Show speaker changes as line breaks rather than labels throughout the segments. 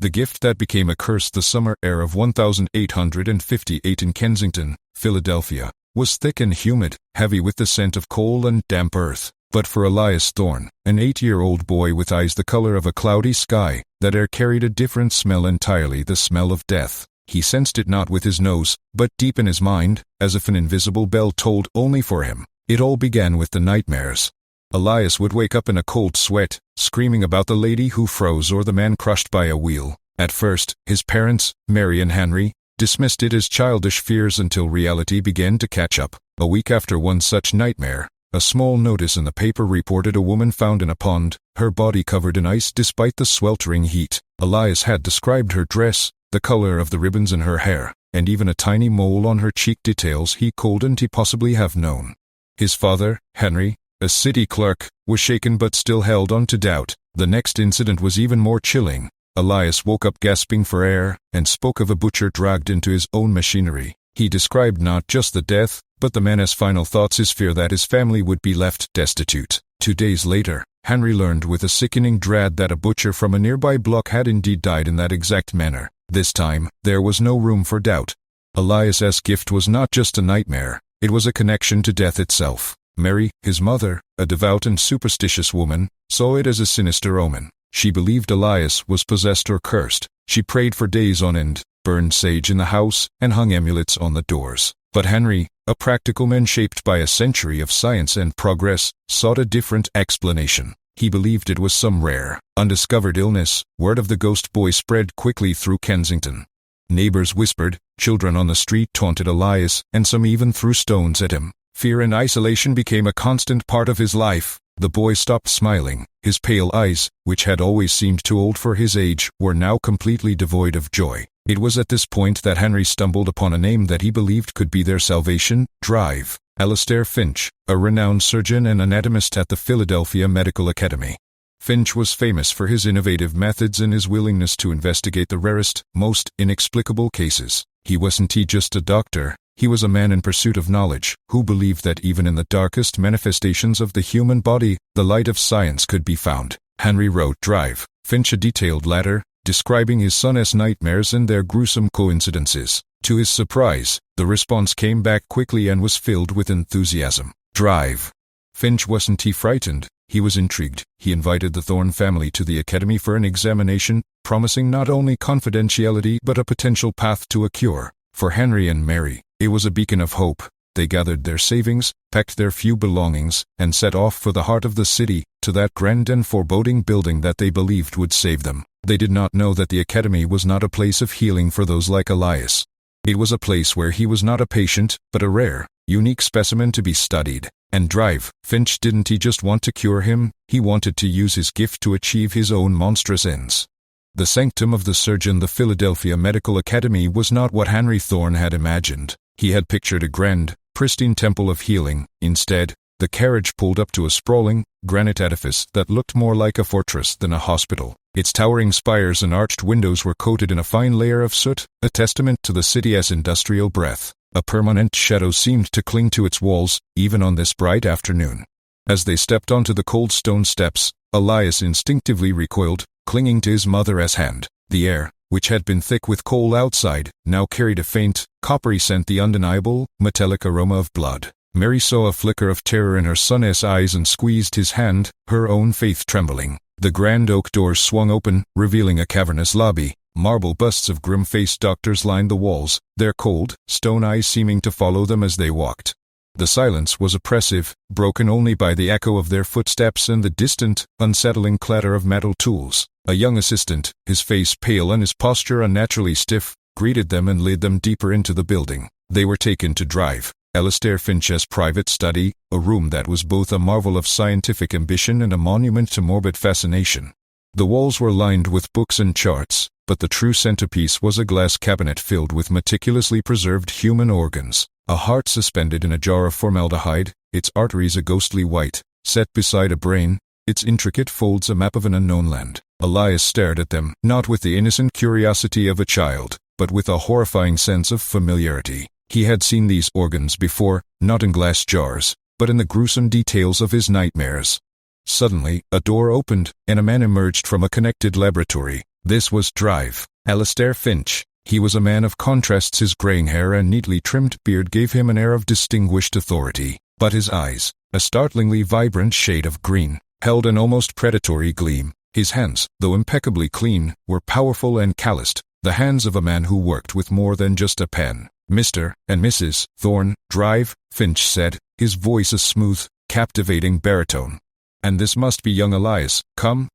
The gift that became a curse. The summer air of 1858 in Kensington, Philadelphia, was thick and humid, heavy with the scent of coal and damp earth. But for Elias Thorne, an 8-year-old boy with eyes the color of a cloudy sky, that air carried a different smell entirely, the smell of death. He sensed it not with his nose, but deep in his mind, as if an invisible bell tolled only for him. It all began with the nightmares. Elias would wake up in a cold sweat, screaming about the lady who froze or the man crushed by a wheel. At first, his parents, Mary and Henry, dismissed it as childish fears until reality began to catch up. A week after one such nightmare, a small notice in the paper reported a woman found in a pond, her body covered in ice despite the sweltering heat. Elias had described her dress, the color of the ribbons in her hair, and even a tiny mole on her cheek, details he couldn't possibly have known. His father, Henry, a city clerk, was shaken but still held on to doubt. The next incident was even more chilling. Elias woke up gasping for air, and spoke of a butcher dragged into his own machinery. He described not just the death, but the man's final thoughts, his fear that his family would be left destitute. 2 days later, Henry learned with a sickening dread that a butcher from a nearby block had indeed died in that exact manner. This time, there was no room for doubt. Elias's gift was not just a nightmare, it was a connection to death itself. Mary, his mother, a devout and superstitious woman, saw it as a sinister omen. She believed Elias was possessed or cursed. She prayed for days on end, burned sage in the house, and hung amulets on the doors. But Henry, a practical man shaped by a century of science and progress, sought a different explanation. He believed it was some rare, undiscovered illness. Word of the ghost boy spread quickly through Kensington. Neighbors whispered, children on the street taunted Elias, and some even threw stones at him. Fear and isolation became a constant part of his life. The boy stopped smiling. His pale eyes, which had always seemed too old for his age, were now completely devoid of joy. It was at this point that Henry stumbled upon a name that he believed could be their salvation: Drive. Alastair Finch, a renowned surgeon and anatomist at the Philadelphia Medical Academy. Finch was famous for his innovative methods and his willingness to investigate the rarest, most inexplicable cases. He wasn't just a doctor. He was a man in pursuit of knowledge, who believed that even in the darkest manifestations of the human body, the light of science could be found. Henry wrote Drive, Finch a detailed letter, describing his son's nightmares and their gruesome coincidences. To his surprise, the response came back quickly and was filled with enthusiasm. Drive. Finch wasn't frightened, he was intrigued. He invited the Thorne family to the academy for an examination, promising not only confidentiality but a potential path to a cure. For Henry and Mary, it was a beacon of hope. They gathered their savings, packed their few belongings, and set off for the heart of the city, to that grand and foreboding building that they believed would save them. They did not know that the academy was not a place of healing for those like Elias. It was a place where he was not a patient, but a rare, unique specimen to be studied. And Drive, Finch didn't just want to cure him, he wanted to use his gift to achieve his own monstrous ends. The sanctum of the surgeon, the Philadelphia Medical Academy, was not what Henry Thorne had imagined. He had pictured a grand, pristine temple of healing. Instead, the carriage pulled up to a sprawling, granite edifice that looked more like a fortress than a hospital. Its towering spires and arched windows were coated in a fine layer of soot, a testament to the city's industrial breath. A permanent shadow seemed to cling to its walls, even on this bright afternoon. As they stepped onto the cold stone steps, Elias instinctively recoiled, clinging to his mother's hand. The air, which had been thick with coal outside, now carried a faint, coppery scent, the undeniable, metallic aroma of blood. Mary saw a flicker of terror in her son's eyes and squeezed his hand, her own faith trembling. The grand oak doors swung open, revealing a cavernous lobby. Marble busts of grim-faced doctors lined the walls, their cold, stone eyes seeming to follow them as they walked. The silence was oppressive, broken only by the echo of their footsteps and the distant, unsettling clatter of metal tools. A young assistant, his face pale and his posture unnaturally stiff, greeted them and led them deeper into the building. They were taken to Drive, Alastair Finch's private study, a room that was both a marvel of scientific ambition and a monument to morbid fascination. The walls were lined with books and charts, but the true centerpiece was a glass cabinet filled with meticulously preserved human organs. A heart suspended in a jar of formaldehyde, its arteries a ghostly white, set beside a brain, its intricate folds a map of an unknown land. Elias stared at them, not with the innocent curiosity of a child, but with a horrifying sense of familiarity. He had seen these organs before, not in glass jars, but in the gruesome details of his nightmares. Suddenly, a door opened, and a man emerged from a connected laboratory. This was Drive, Alastair Finch. He was a man of contrasts. His graying hair and neatly trimmed beard gave him an air of distinguished authority, but his eyes, a startlingly vibrant shade of green, held an almost predatory gleam. His hands, though impeccably clean, were powerful and calloused, the hands of a man who worked with more than just a pen. Mr. and Mrs. Thorne, Drive, Finch said, his voice a smooth, captivating baritone. And this must be young Elias. Come,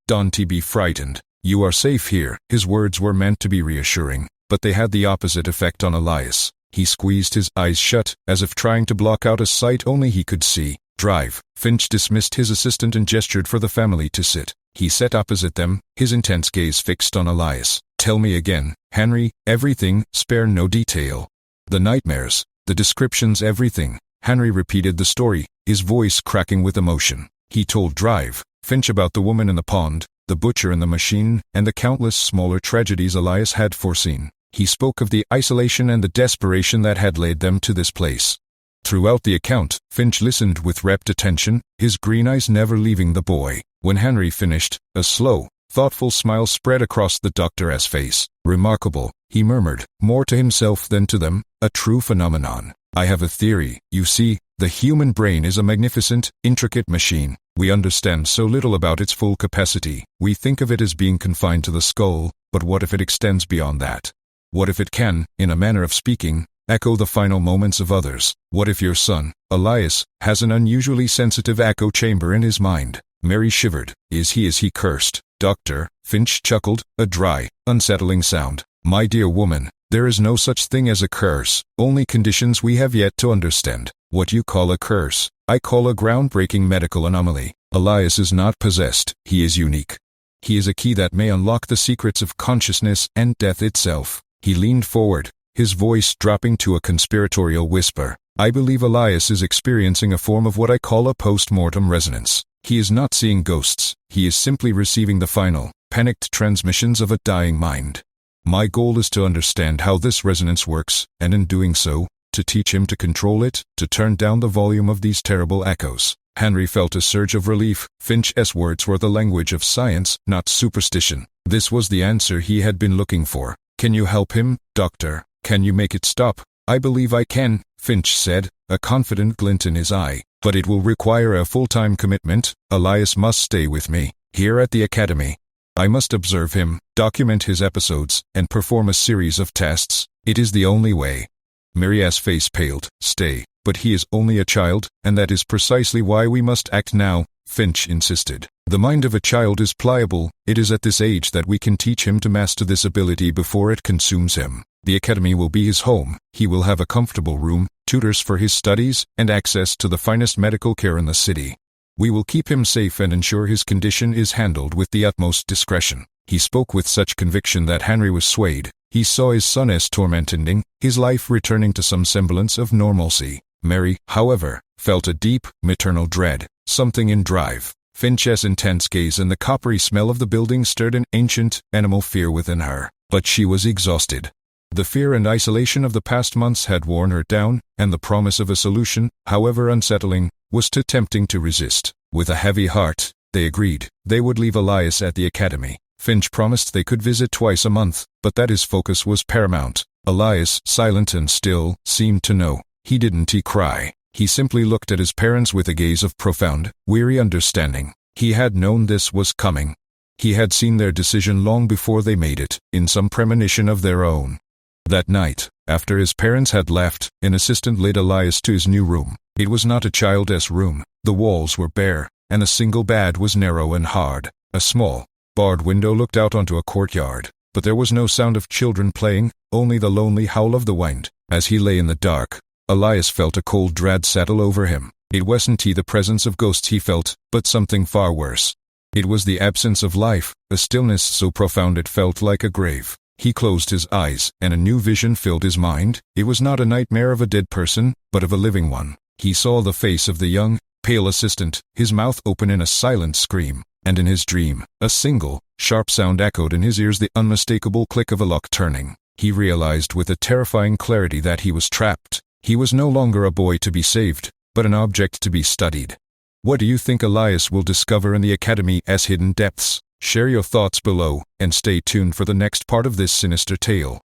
don't be frightened. You are safe here. His words were meant to be reassuring, but they had the opposite effect on Elias. He squeezed his eyes shut, as if trying to block out a sight only he could see. Drive. Finch dismissed his assistant and gestured for the family to sit. He sat opposite them, his intense gaze fixed on Elias. Tell me again, Henry, everything, spare no detail. The nightmares, the descriptions, everything. Henry repeated the story, his voice cracking with emotion. He told Drive, Finch about the woman in the pond, the butcher in the machine, and the countless smaller tragedies Elias had foreseen. He spoke of the isolation and the desperation that had led them to this place. Throughout the account, Finch listened with rapt attention, his green eyes never leaving the boy. When Henry finished, a slow, thoughtful smile spread across the doctor's face. Remarkable, he murmured, more to himself than to them, a true phenomenon. I have a theory. You see, the human brain is a magnificent, intricate machine. We understand so little about its full capacity. We think of it as being confined to the skull, but what if it extends beyond that? What if it can, in a manner of speaking, echo the final moments of others? What if your son, Elias, has an unusually sensitive echo chamber in his mind? Mary shivered. Is he cursed? Doctor, Finch chuckled, a dry, unsettling sound. My dear woman, there is no such thing as a curse, only conditions we have yet to understand. What you call a curse, I call a groundbreaking medical anomaly. Elias is not possessed, he is unique. He is a key that may unlock the secrets of consciousness and death itself. He leaned forward, his voice dropping to a conspiratorial whisper. I believe Elias is experiencing a form of what I call a post-mortem resonance. He is not seeing ghosts, he is simply receiving the final, panicked transmissions of a dying mind. My goal is to understand how this resonance works, and in doing so, to teach him to control it, to turn down the volume of these terrible echoes. Henry felt a surge of relief. Finch's words were the language of science, not superstition. This was the answer he had been looking for. Can you help him, doctor? Can you make it stop? I believe I can, Finch said, a confident glint in his eye. But it will require a full-time commitment. Elias must stay with me, here at the academy. I must observe him, document his episodes, and perform a series of tests. It is the only way. Mary's face paled. Stay, but he is only a child, and that is precisely why we must act now, Finch insisted. The mind of a child is pliable. It is at this age that we can teach him to master this ability before it consumes him. The academy will be his home. He will have a comfortable room, tutors for his studies, and access to the finest medical care in the city. We will keep him safe and ensure his condition is handled with the utmost discretion. He spoke with such conviction that Henry was swayed. He saw his son's torment ending, his life returning to some semblance of normalcy. Mary, however, felt a deep, maternal dread. Something in Drive, Finch's intense gaze and the coppery smell of the building stirred an ancient, animal fear within her. But she was exhausted. The fear and isolation of the past months had worn her down, and the promise of a solution, however unsettling, was too tempting to resist. With a heavy heart, they agreed. They would leave Elias at the academy. Finch promised they could visit twice a month, but that his focus was paramount. Elias, silent and still, seemed to know. He didn't cry. He simply looked at his parents with a gaze of profound, weary understanding. He had known this was coming. He had seen their decision long before they made it, in some premonition of their own. That night, after his parents had left, an assistant led Elias to his new room. It was not a child's room. The walls were bare, and a single bed was narrow and hard. A small, barred window looked out onto a courtyard, but there was no sound of children playing, only the lonely howl of the wind. As he lay in the dark, Elias felt a cold dread settle over him. It wasn't the presence of ghosts he felt, but something far worse. It was the absence of life, a stillness so profound it felt like a grave. He closed his eyes, and a new vision filled his mind. It was not a nightmare of a dead person, but of a living one. He saw the face of the young, pale assistant, his mouth open in a silent scream, and in his dream, a single, sharp sound echoed in his ears, the unmistakable click of a lock turning. He realized with a terrifying clarity that he was trapped. He was no longer a boy to be saved, but an object to be studied. What do you think Elias will discover in the academy's hidden depths? Share your thoughts below, and stay tuned for the next part of this sinister tale.